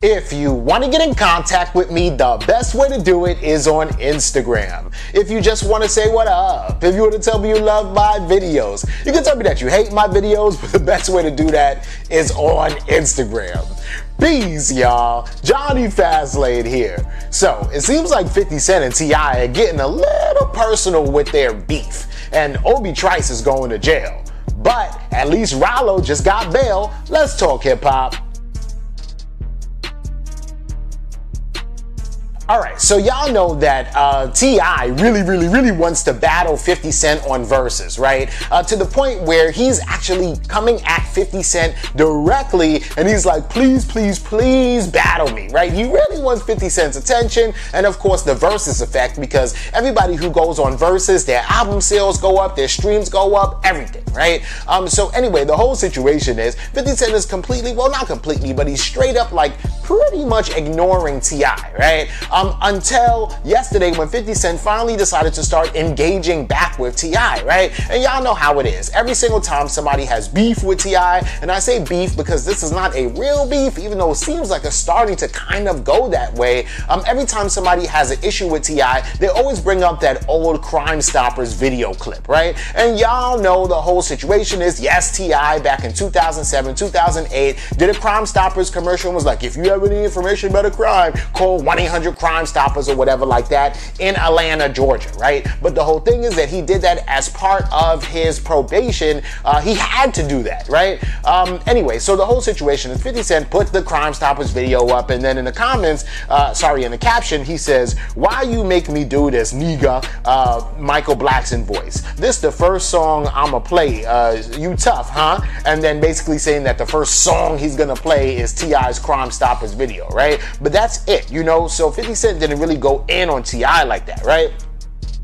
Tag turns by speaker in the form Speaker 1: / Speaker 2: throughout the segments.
Speaker 1: If you want to get in contact with me, the best way to do it is on Instagram. If you just want to say what up, if you want to tell me you love my videos, you can tell me that you hate my videos, but the best way to do that is on Instagram. Peace, y'all. Jonny Fastlane here. So, it seems like 50 Cent and T.I are getting a little personal with their beef, and Obie Trice is going to jail. But at least Ralo just got bail. Let's talk hip-hop. Alright, so y'all know that T.I really wants to battle 50 Cent on verses, right? To the point where he's actually coming at 50 Cent directly and he's like, please battle me, right? He really wants 50 Cent's attention, and of course the verses effect, because everybody who goes on verses, their album sales go up, their streams go up, everything, right? So anyway, the whole situation is 50 Cent is completely, well not completely, but he's straight up like pretty much ignoring T.I, right? Until yesterday when 50 Cent finally decided to start engaging back with T.I, right? And y'all know how it is. Every single time somebody has beef with T.I, and I say beef because this is not a real beef, even though it seems like it's starting to kind of go that way. Every time somebody has an issue with T.I, they always bring up that old Crime Stoppers video clip, right? And y'all know the whole situation is, yes, T.I back in 2007, 2008, did a Crime Stoppers commercial and was like, if you have any information about a crime, call 1-800-CRIME Stoppers or whatever like that in Atlanta, Georgia, right? But the whole thing is that he did that as part of his probation. He had to do that, right? Anyway, so the whole situation is 50 Cent put the Crime Stoppers video up, and then in the comments, in the caption, he says, why you make me do this, nigga? Michael Blackson voice. This the first song I'ma play. You tough, huh? And then basically saying that the first song he's gonna play is T.I.'s Crime Stoppers video, right? But that's it, you know? So 50 Cent didn't really go in on T.I like that, right?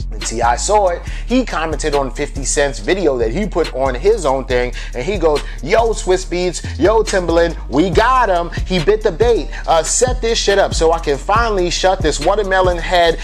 Speaker 1: When T.I saw it, he commented on 50 Cent's video that he put on his own thing, and he goes, yo Swiss Beats, yo Timberland, we got him, he bit the bait, set this shit up so I can finally shut this watermelon head,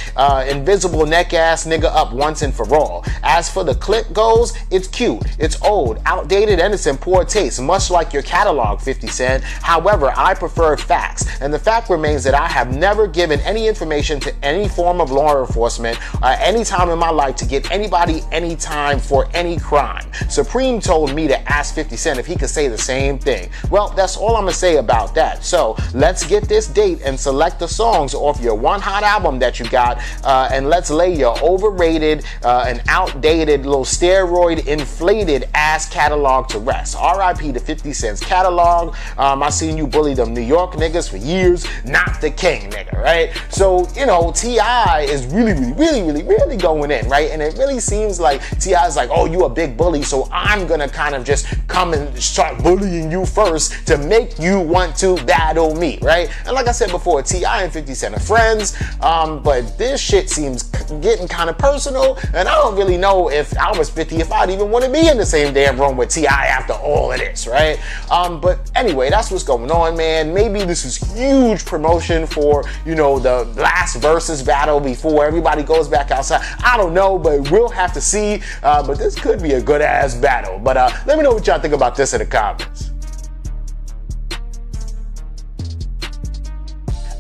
Speaker 1: invisible neck ass nigga up once and for all. As for the clip goes, it's cute, it's old, outdated, and it's in poor taste, much like your catalog, 50 Cent. However, I prefer facts, and the fact remains that I have never given any information to any form of law enforcement anytime in my life to get anybody anytime for any crime. Supreme told me to ask 50 Cent if he could say the same thing. Well, that's all I'm gonna say about that. So let's get this date and select the songs off your one hot album that you got, and let's lay your overrated and outdated little steroid inflated ass catalog to rest. RIP to 50 Cent's catalog. I seen you bully them New York niggas for years, not the king nigga, right? So, you know, T.I is really going in, right? And it really seems like T.I is like, oh, you a big bully, so I'm gonna kind of just come and start bullying you first to make you want to battle me, right? And like I said before, T.I and 50 Cent are friends, but this shit seems getting kind of personal, and I don't really know if I was 50 if I'd even want to be in the same damn room with T.I after all of this, right? But anyway, that's what's going on, man. Maybe this is huge promotion for, you know, the last versus battle before everybody goes back outside. I don't know, but we'll have to see. But this could be a good ass battle. But let me know what y'all think about this in the comments.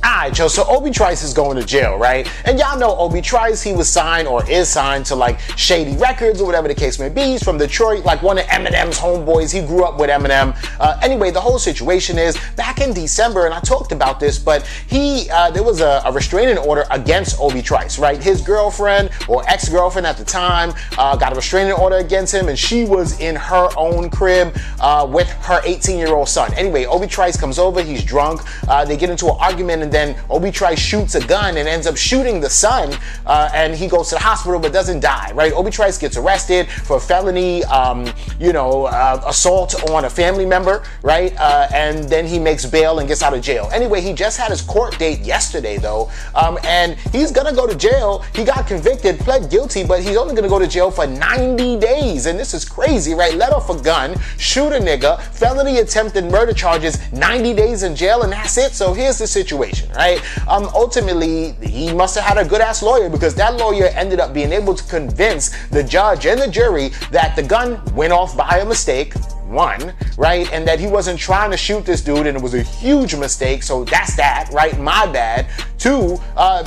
Speaker 1: Alright, yo, so Obie Trice is going to jail, right? And y'all know Obie Trice, he was signed or is signed to like Shady Records or whatever the case may be. He's from Detroit, like one of Eminem's homeboys. He grew up with Eminem. Anyway, the whole situation is back in December, and I talked about this, but there was a restraining order against Obie Trice, right? His girlfriend or ex-girlfriend at the time got a restraining order against him, and she was in her own crib with her 18-year-old son. Anyway, Obie Trice comes over, he's drunk, they get into an argument, and then Obie Trice shoots a gun and ends up shooting the son, and he goes to the hospital but doesn't die, right? Obie Trice gets arrested for felony, assault on a family member, right? And then he makes bail and gets out of jail. Anyway, he just had his court date yesterday though, and he's gonna go to jail. He got convicted, pled guilty, but he's only gonna go to jail for 90 days. And this is crazy, right? Let off a gun, shoot a nigga, felony attempted murder charges, 90 days in jail, and that's it. So here's the situation, right? Ultimately, he must have had a good ass lawyer, because that lawyer ended up being able to convince the judge and the jury that the gun went off by a mistake. one, right? And that he wasn't trying to shoot this dude and it was a huge mistake, so that's that, right? My bad. Two,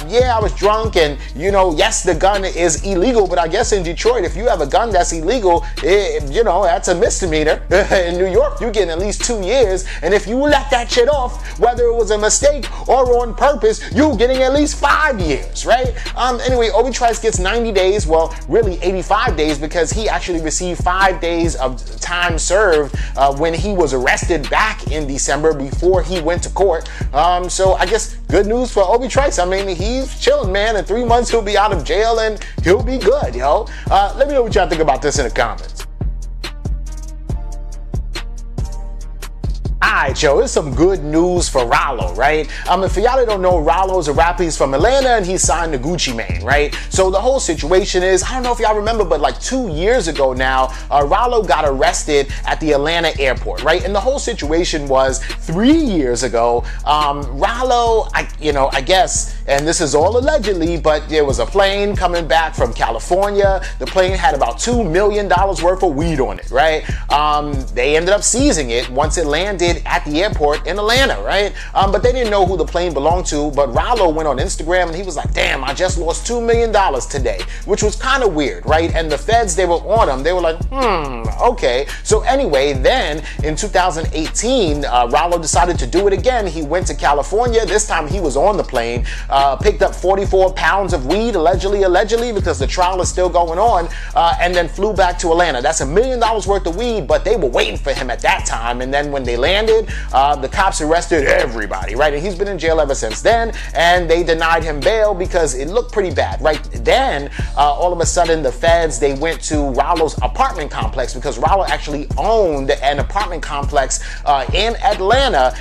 Speaker 1: yeah, I was drunk and, you know, yes, the gun is illegal, but I guess in Detroit, if you have a gun that's illegal, you know, that's a misdemeanor. In New York, you get at least 2 years, and if you let that shit off, whether it was a mistake or on purpose, you getting at least 5 years, right? Anyway, Obie Trice gets 90 days, well, really 85 days, because he actually received 5 days of time served when he was arrested back in December before he went to court. So I guess good news for Obie Trice. I mean, he's chilling, man. In 3 months, he'll be out of jail and he'll be good, yo. Let me know what y'all think about this in the comments. Alright, yo, it's some good news for Ralo, right? And for y'all that don't know, Ralo's a rapper. He's from Atlanta and he's signed to Gucci Mane, right? So the whole situation is, I don't know if y'all remember, but like 2 years ago now, Ralo got arrested at the Atlanta airport, right? And the whole situation was 3 years ago, Ralo, I guess, and this is all allegedly, but there was a plane coming back from California. The plane had about $2 million worth of weed on it, right? They ended up seizing it once it landed at the airport in Atlanta, right? But they didn't know who the plane belonged to, but Ralo went on Instagram and he was like, damn, I just lost $2 million today, which was kind of weird, right? And the feds, they were on him. They were like, okay. So anyway, then in 2018, Ralo decided to do it again. He went to California. This time he was on the plane, picked up 44 pounds of weed, allegedly, because the trial is still going on, and then flew back to Atlanta. That's $1 million worth of weed, but they were waiting for him at that time. And then when they landed, the cops arrested everybody, right? And he's been in jail ever since then, and they denied him bail because it looked pretty bad, right? Then, all of a sudden, the feds, they went to Ralo's apartment complex because Ralo actually owned an apartment complex in Atlanta,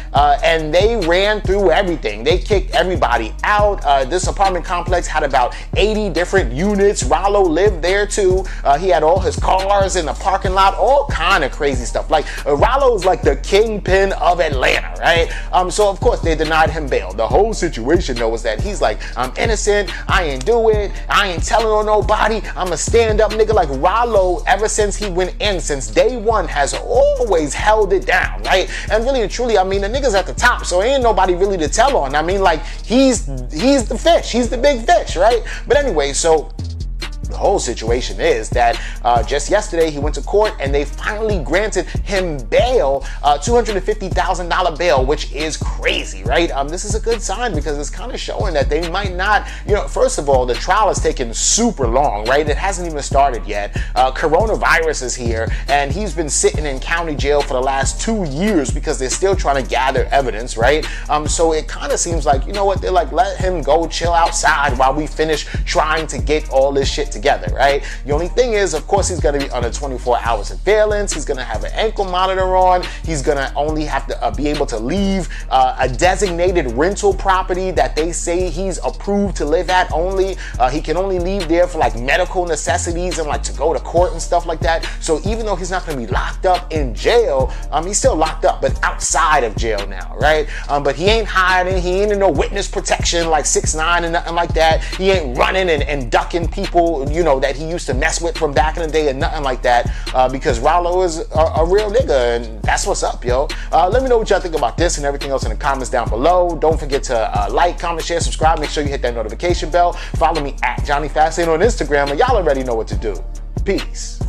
Speaker 1: and they ran through everything. They kicked everybody out. This apartment complex had about 80 different units. Ralo lived there too. He had all his cars in the parking lot, all kind of crazy stuff. Like, Ralo is like the kingpin of Atlanta, right? So of course they denied him bail. The whole situation though was that he's like, I'm innocent, I ain't do it, I ain't telling on nobody, I'm a stand-up nigga. Like Ralo, ever since he went in, since day one, has always held it down, right? And really and truly, I mean, the nigga's at the top, so ain't nobody really to tell on. I mean, like, he's the fish, he's the big fish, right? But anyway, so the whole situation is that just yesterday he went to court and they finally granted him bail, $250,000 bail, which is crazy, right? This is a good sign because it's kind of showing that they might not, you know, first of all, the trial has taken super long, right? It hasn't even started yet. Coronavirus is here and he's been sitting in county jail for the last 2 years because they're still trying to gather evidence, right? So it kind of seems like, you know what, they're like, let him go chill outside while we finish trying to get all this shit together, right? The only thing is, of course, he's going to be under 24 hours surveillance. He's going to have an ankle monitor on. He's going to only have to be able to leave a designated rental property that they say he's approved to live at only. He can only leave there for like medical necessities and like to go to court and stuff like that. So even though he's not going to be locked up in jail, he's still locked up, but outside of jail now, right? But he ain't hiding. He ain't in no witness protection like 6ix9ine and nothing like that. He ain't running and ducking people, you know, that he used to mess with from back in the day and nothing like that, because Ralo is a real nigga, and that's what's up, yo. Let me know what y'all think about this and everything else in the comments down below. Don't forget to like, comment, share, subscribe. Make sure you hit that notification bell. Follow me at Jonny Fastlane on Instagram, and y'all already know what to do. Peace.